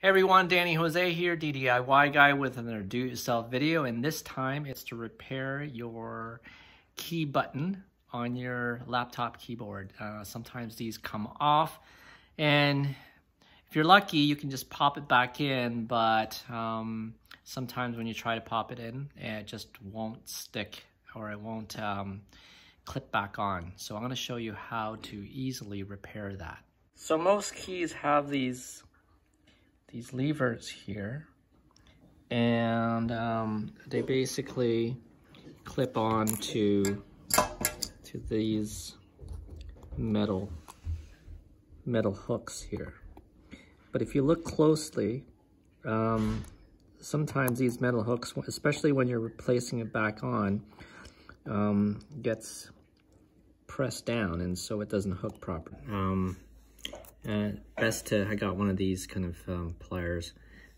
Hey everyone, Danny Jose here, DIY guy with another do-it-yourself video, and this time it's to repair your key button on your laptop keyboard. Sometimes these come off, and if you're lucky, you can just pop it back in, but sometimes when you try to pop it in, it just won't stick or it won't clip back on. So I'm going to show you how to easily repair that. So most keys have these levers here, and they basically clip on to these metal hooks here. But if you look closely, sometimes these metal hooks, especially when you're replacing it back on, gets pressed down, and so it doesn't hook properly. I got one of these kind of pliers,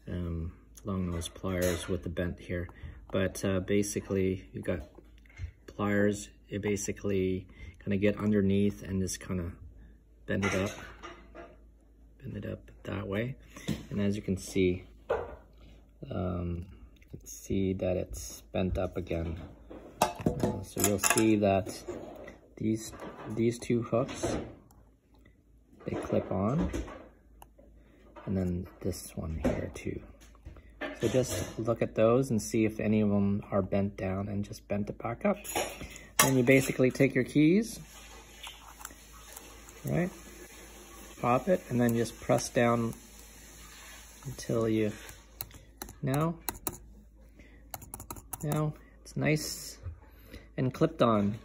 long nose pliers with the bent here. But basically, you got pliers. You basically kind of get underneath and just kind of bend it up that way. And as you can see, that it's bent up again. So you'll see that these two hooks, they clip on, and then this one here too. So just look at those and see if any of them are bent down, and just bend it back up. And you basically take your keys, right? Pop it, and then just press down until you, now it's nice and clipped on.